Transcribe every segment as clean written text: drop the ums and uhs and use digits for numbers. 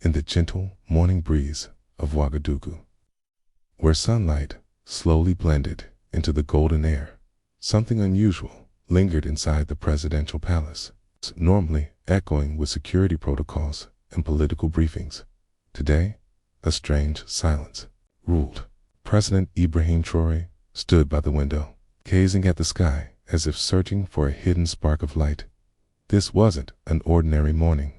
in the gentle morning breeze of Ouagadougou, where sunlight slowly blended into the golden air. Something unusual lingered inside the presidential palace, normally echoing with security protocols and political briefings. Today, a strange silence ruled. President Ibrahim Traore stood by the window, gazing at the sky as if searching for a hidden spark of light. This wasn't an ordinary morning.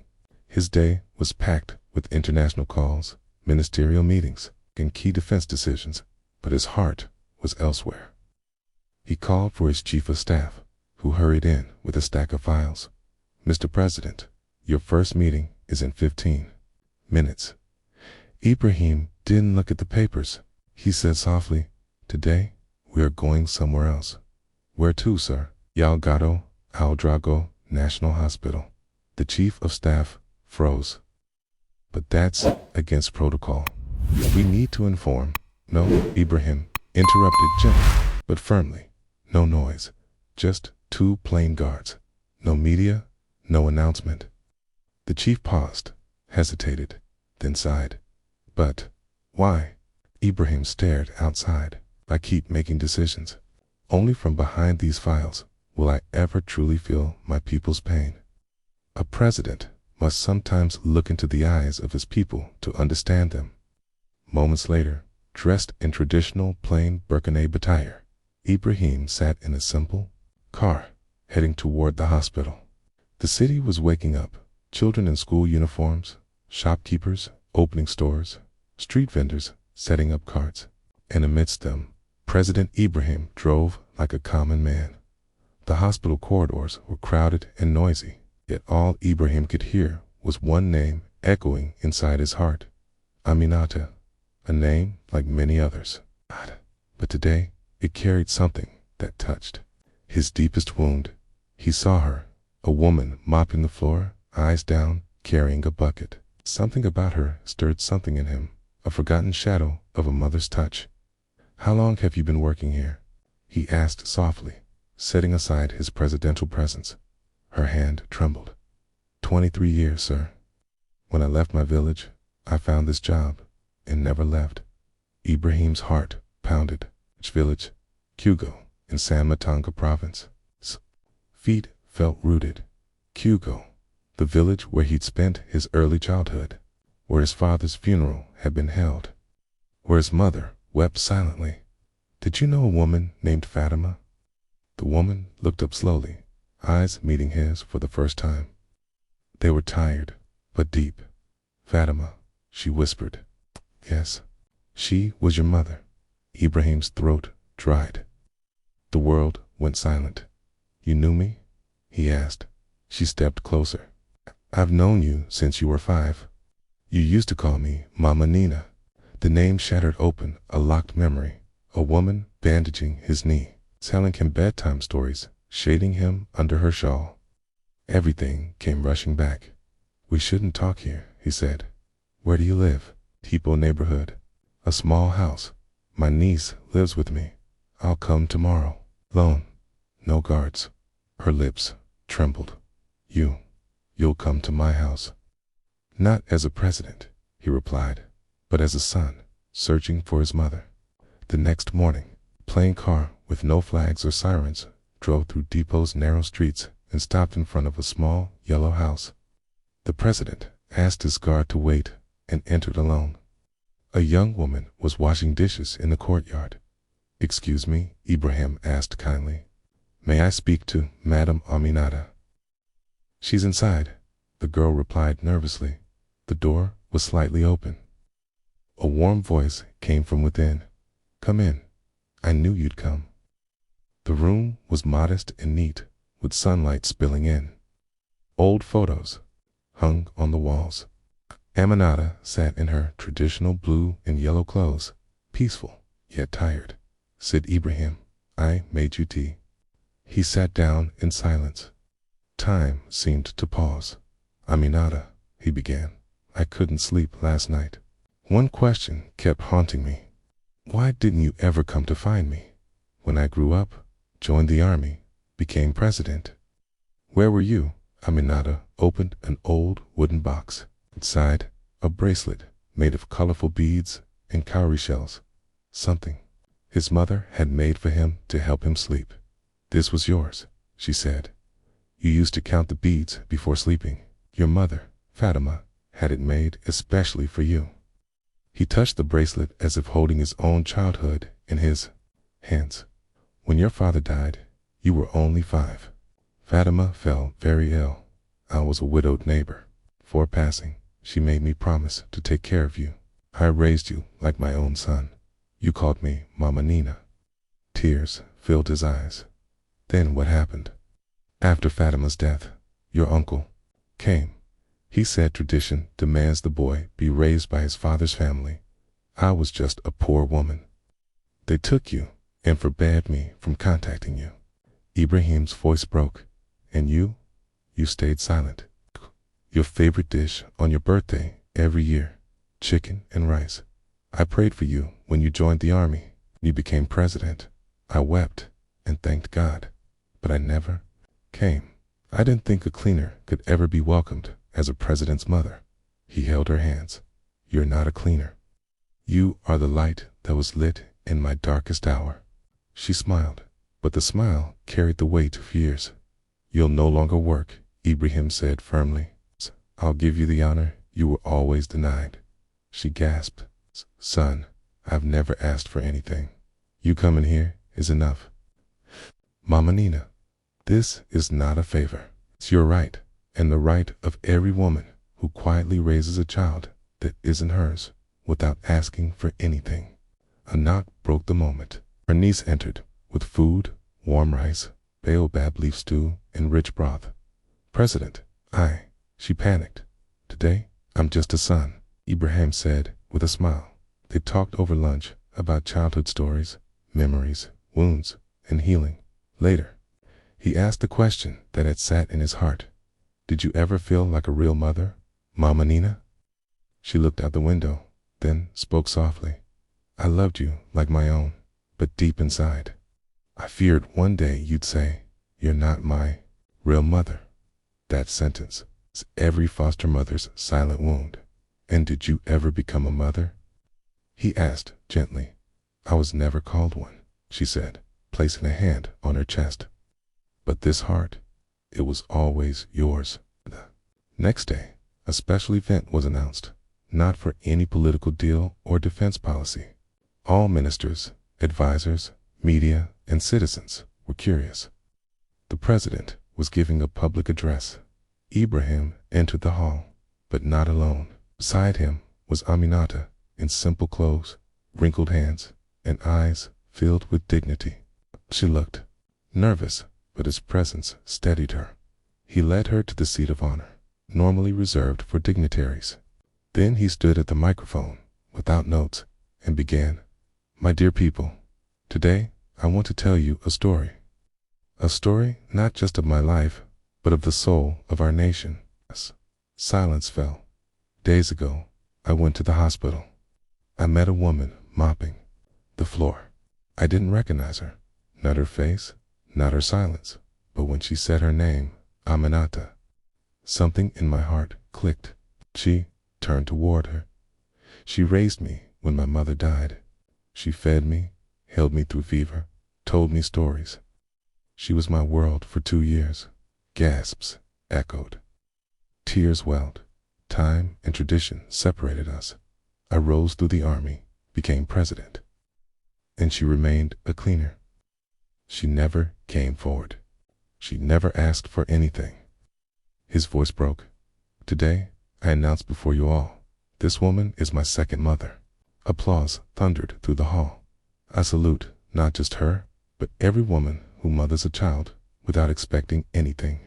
His day was packed with international calls, ministerial meetings, and key defense decisions, but his heart was elsewhere. He called for his chief of staff, who hurried in with a stack of files. "Mr. President, your first meeting is in 15 minutes. Ibrahim didn't look at the papers. He said softly, "Today, we are going somewhere else." "Where to, sir?" "Yalgado Ouedraogo National Hospital." The chief of staff froze. "But that's against protocol. We need to inform." "No," Ibrahim interrupted gently but firmly. "No noise. Just 2 plain guards. No media, no announcement." The chief paused, hesitated, then sighed. "But why?" Ibrahim stared outside. "I keep making decisions. Only from behind these files will I ever truly feel my people's pain." A president must sometimes look into the eyes of his people to understand them. Moments later, dressed in traditional plain Burkina attire, Ibrahim sat in a simple car, heading toward the hospital. The city was waking up. Children in school uniforms, shopkeepers opening stores, street vendors setting up carts, and amidst them, President Ibrahim drove like a common man. The hospital corridors were crowded and noisy, yet all Ibrahim could hear was one name echoing inside his heart: Aminata, a name like many others. But today, it carried something that touched his deepest wound. He saw her, a woman mopping the floor, eyes down, carrying a bucket. Something about her stirred something in him, a forgotten shadow of a mother's touch. "How long have you been working here?" he asked softly, setting aside his presidential presence. Her hand trembled. 23 years, sir. When I left my village, I found this job and never left." Ibrahim's heart pounded. Which village? Cugo, in San Matanga province. His feet felt rooted. Cugo, the village where he'd spent his early childhood, where his father's funeral had been held, where his mother wept silently. "Did you know a woman named Fatima?" The woman looked up slowly, eyes meeting his for the first time. They were tired, but deep. "Fatima," she whispered. "Yes, she was your mother." Ibrahim's throat dried. The world went silent. "You knew me?" he asked. She stepped closer. "I've known you since you were 5. You used to call me Mama Nina." The name shattered open a locked memory. A woman bandaging his knee, telling him bedtime stories, shading him under her shawl. Everything came rushing back. "We shouldn't talk here," he said. "Where do you live?" "Tipo neighborhood. A small house. My niece lives with me. I'll come tomorrow." "Alone. No guards." Her lips trembled. You'll come to my house." "Not as a president," he replied, "but as a son, searching for his mother." The next morning, a plain car with no flags or sirens drove through Depot's narrow streets and stopped in front of a small yellow house. The president asked his guard to wait and entered alone. A young woman was washing dishes in the courtyard. "Excuse me," Ibrahim asked kindly. "May I speak to Madame Aminata?" "She's inside," the girl replied nervously. The door was slightly open. A warm voice came from within. "Come in. I knew you'd come." The room was modest and neat, with sunlight spilling in. Old photos hung on the walls. Aminata sat in her traditional blue and yellow clothes, peaceful yet tired. "Sit, Ibrahim. I made you tea." He sat down in silence. Time seemed to pause. "Aminata," he began, "I couldn't sleep last night. One question kept haunting me. Why didn't you ever come to find me? When I grew up, joined the army, became president. Where were you?" Aminata opened an old wooden box. Inside, a bracelet made of colorful beads and cowrie shells, something his mother had made for him to help him sleep. "This was yours," she said. "You used to count the beads before sleeping. Your mother, Fatima, had it made especially for you." He touched the bracelet as if holding his own childhood in his hands. "When your father died, you were only 5. Fatima fell very ill. I was a widowed neighbor. Before passing, she made me promise to take care of you. I raised you like my own son. You called me Mama Nina." Tears filled his eyes. "Then what happened?" "After Fatima's death, your uncle came. He said tradition demands the boy be raised by his father's family. I was just a poor woman. They took you and forbade me from contacting you." Ibrahim's voice broke. "And you stayed silent. Your favorite dish on your birthday every year, chicken and rice. I prayed for you when you joined the army. You became president. I wept and thanked God, but I never came. I didn't think a cleaner could ever be welcomed as a president's mother." He held her hands. "You're not a cleaner. You are the light that was lit in my darkest hour." She smiled, but the smile carried the weight of years. "You'll no longer work," Ibrahim said firmly. "I'll give you the honor you were always denied." She gasped. "Son, I've never asked for anything. You coming here is enough." "Mama Nina, this is not a favor. It's your right, and the right of every woman who quietly raises a child that isn't hers without asking for anything." A knock broke the moment. Her niece entered with food, warm rice, baobab leaf stew, and rich broth. "President, she panicked. "Today, I'm just a son," Ibrahim said with a smile. They talked over lunch about childhood stories, memories, wounds, and healing. Later, he asked the question that had sat in his heart. "Did you ever feel like a real mother, Mama Nina?" She looked out the window, then spoke softly. "I loved you like my own, but deep inside, I feared one day you'd say, 'You're not my real mother.' That sentence is every foster mother's silent wound." "And did you ever become a mother?" he asked gently. "I was never called one," she said, placing a hand on her chest. "But this heart, it was always yours." The next day, a special event was announced, not for any political deal or defense policy. All ministers, advisors, media, and citizens were curious. The president was giving a public address. Ibrahim entered the hall, but not alone. Beside him was Aminata, in simple clothes, wrinkled hands, and eyes filled with dignity. She looked nervous, but his presence steadied her. He led her to the seat of honor, normally reserved for dignitaries. Then he stood at the microphone, without notes, and began, "My dear people, today I want to tell you a story. A story not just of my life, but of the soul of our nation." Silence fell. "Days ago, I went to the hospital. I met a woman mopping the floor. I didn't recognize her, not her face, not her silence, but when she said her name, Aminata, something in my heart clicked. She turned toward her. She raised me when my mother died. She fed me, held me through fever, told me stories. She was my world for 2 years." Gasps echoed. Tears welled. Time and tradition separated us. I rose through the army, became president. And she remained a cleaner. She never came forward. She never asked for anything. His voice broke. "Today, I announce before you all, this woman is my second mother." Applause thundered through the hall. I salute not just her, but every woman who mothers a child without expecting anything.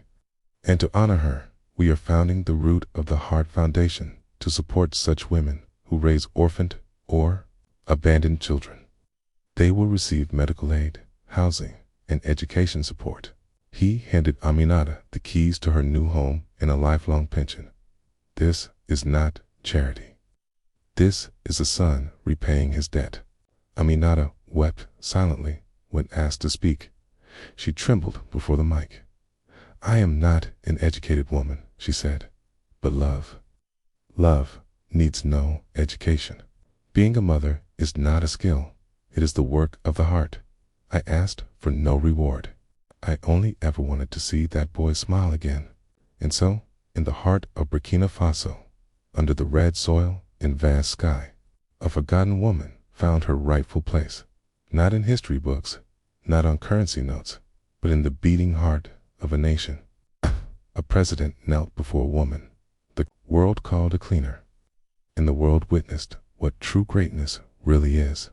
And to honor her, we are founding the Root of the Heart Foundation to support such women who raise orphaned or abandoned children. They will receive medical aid, housing, and education support. He handed Aminata the keys to her new home and a lifelong pension. This is not charity. This is a son repaying his debt. Aminata wept silently when asked to speak. She trembled before the mic. "I am not an educated woman," she said, "but love needs no education. Being a mother is not a skill. It is the work of the heart. I asked for no reward. I only ever wanted to see that boy smile again. And so, in the heart of Burkina Faso, under the red soil and vast sky, a forgotten woman found her rightful place. Not in history books, not on currency notes, but in the beating heart of a nation. A president knelt before a woman. The world called a cleaner. And the world witnessed what true greatness really is.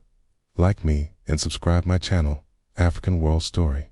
Like me and subscribe my channel, African World Story.